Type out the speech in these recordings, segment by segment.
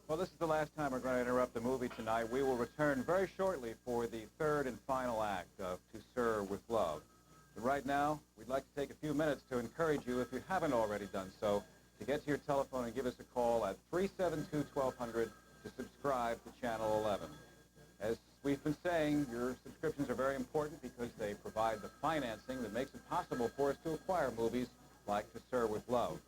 Well, this is the last time we're going to interrupt the movie tonight. We will return very shortly for the third and final act of To Sir with Love. But right now, we'd like to take a few minutes to encourage you, if you haven't already done so, to get to your telephone and give us a call at 372-1200 to subscribe to Channel 11. As we've been saying, your subscriptions are very important because they provide the financing that makes it possible for us to acquire movies like To Sir with Love.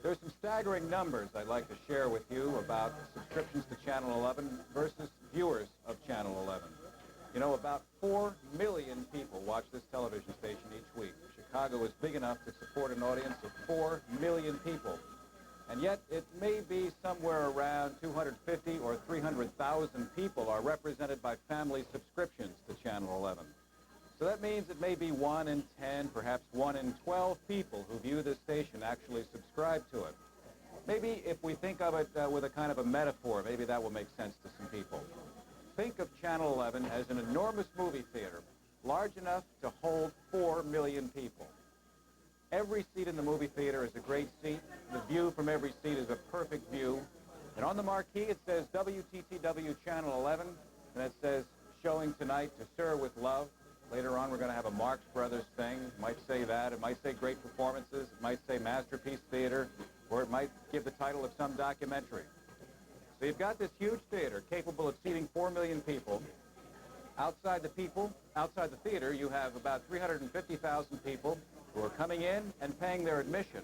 There's some staggering numbers I'd like to share with you about subscriptions to Channel 11 versus viewers of Channel 11. You know, about 4 million people watch this television station each week. Chicago is big enough to support an audience of 4 million people. And yet, it may be somewhere around 250 or 300,000 people are represented by family subscriptions to Channel 11. So that means it may be 1 in 10, perhaps 1 in 12 people who view this station actually subscribe to it. Maybe if we think of it with a kind of a metaphor, maybe that will make sense to some people. Think of Channel 11 as an enormous movie theater, large enough to hold 4 million people. Every seat in the movie theater is a great seat. The view from every seat is a perfect view. And on the marquee it says WTTW Channel 11, and it says showing tonight To Sir with Love. Later on, we're going to have a Marx Brothers thing. It might say that. It might say great performances. It might say Masterpiece Theater, or it might give the title of some documentary. So you've got this huge theater capable of seating 4 million people. Outside the theater, you have about 350,000 people who are coming in and paying their admission.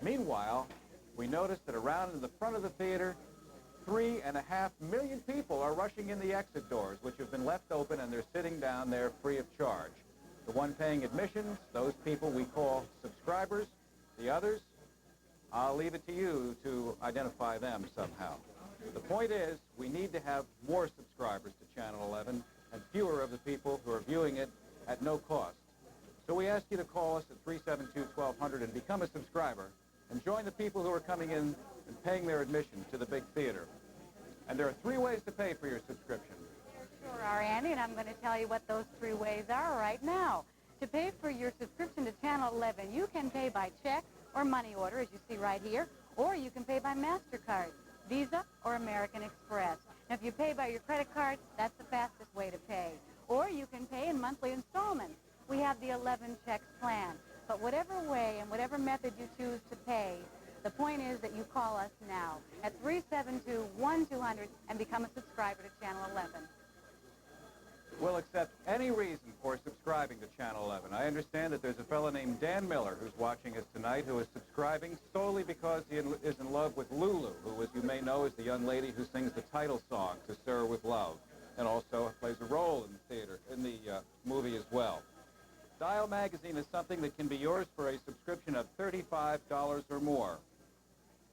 Meanwhile, we notice that around in the front of the theater, 3.5 million people are rushing in the exit doors, which have been left open, and they're sitting down there free of charge. The one paying admissions, those people we call subscribers. The others, I'll leave it to you to identify them somehow. The point is, we need to have more subscribers to Channel 11 and fewer of the people who are viewing it at no cost. So we ask you to call us at 372-1200 and become a subscriber and join the people who are coming in and paying their admission to the big theater. And there are 3 ways to pay for your subscription. Sure are, Andy, and I'm going to tell you what those 3 ways are right now. To pay for your subscription to Channel 11, you can pay by check or money order, as you see right here, or you can pay by MasterCard, Visa, or American Express. Now, if you pay by your credit card, that's the fastest way to pay. Or you can pay in monthly installments. We have the 11 checks plan. But whatever way and whatever method you choose to pay, the point is that you call us now at 372-1200 and become a subscriber to Channel 11. We'll accept any reason for subscribing to Channel 11. I understand that there's a fellow named Dan Miller who's watching us tonight who is subscribing solely because he is in love with Lulu, who, as you may know, is the young lady who sings the title song, To Sir with Love, and also plays a role in the theater, in the movie as well. Dial magazine is something that can be yours for a subscription of $35 or more.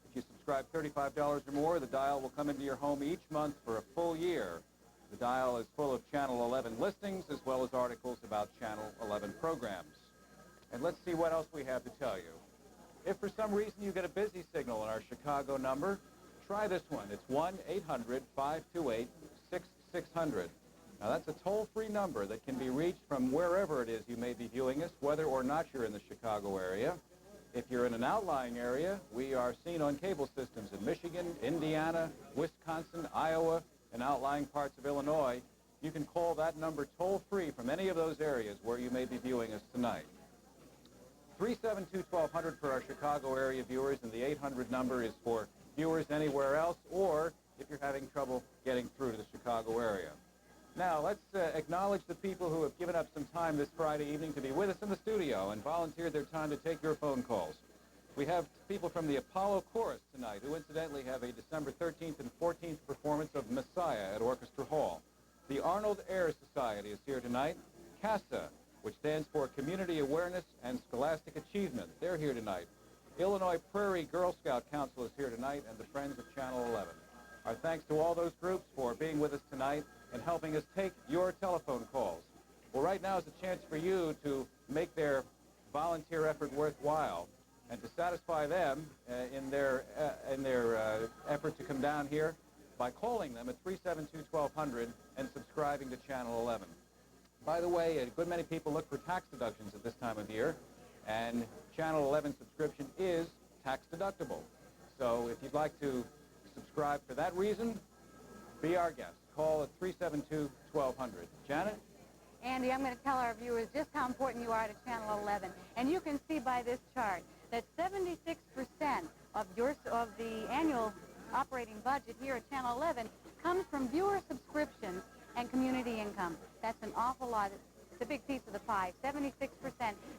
If you subscribe $35 or more, the Dial will come into your home each month for a full year. The Dial is full of Channel 11 listings as well as articles about Channel 11 programs. And let's see what else we have to tell you. If for some reason you get a busy signal on our Chicago number, try this one. It's 1-800-528-6600. Now, that's a toll-free number that can be reached from wherever it is you may be viewing us, whether or not you're in the Chicago area. If you're in an outlying area, we are seen on cable systems in Michigan, Indiana, Wisconsin, Iowa, and outlying parts of Illinois. You can call that number toll-free from any of those areas where you may be viewing us tonight. 372-1200 for our Chicago area viewers, and the 800 number is for viewers anywhere else, or if you're having trouble getting through to the Chicago area. Now, let's acknowledge the people who have given up some time this Friday evening to be with us in the studio and volunteered their time to take your phone calls. We have people from the Apollo Chorus tonight, who incidentally have a December 13th and 14th performance of Messiah at Orchestra Hall. The Arnold Air Society is here tonight. CASA, which stands for Community Awareness and Scholastic Achievement, they're here tonight. Illinois Prairie Girl Scout Council is here tonight, and the Friends of Channel 11. Our thanks to all those groups for being with us tonight and helping us take your telephone calls. Well, right now is a chance for you to make their volunteer effort worthwhile and to satisfy them in their effort to come down here by calling them at 372-1200 and subscribing to Channel 11. By the way, a good many people look for tax deductions at this time of year, and Channel 11 subscription is tax deductible. So if you'd like to subscribe for that reason, be our guest. Call at 372-1200. Janet? Andy, I'm going to tell our viewers just how important you are to Channel 11. And you can see by this chart that 76% of the annual operating budget here at Channel 11 comes from viewer subscriptions and community income. That's an awful lot. It's a big piece of the pie. 76%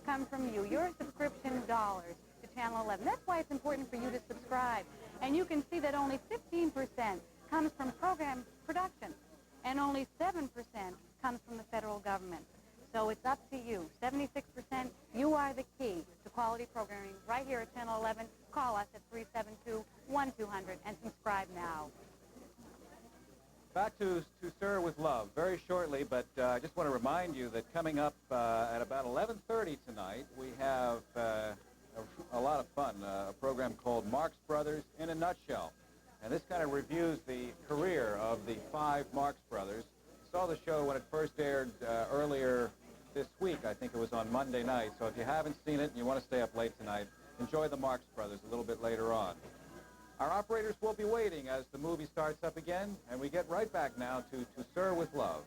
come from you, your subscription dollars to Channel 11. That's why it's important for you to subscribe. And you can see that only 15% comes from program production, and only 7% comes from the federal government. So it's up to you. 76%, you are the key to quality programming right here at Channel 11. Call us at 372-1200 and subscribe now. Back to Sir with Love very shortly, but I just want to remind you that coming up at about 11:30 tonight, we have a lot of fun, a program called Marx Brothers in a Nutshell. And this kind of reviews the career of the 5 Marx Brothers. I saw the show when it first aired earlier this week. I think it was on Monday night. So if you haven't seen it and you want to stay up late tonight, enjoy the Marx Brothers a little bit later on. Our operators will be waiting as the movie starts up again, and we get right back now to Sir with Love.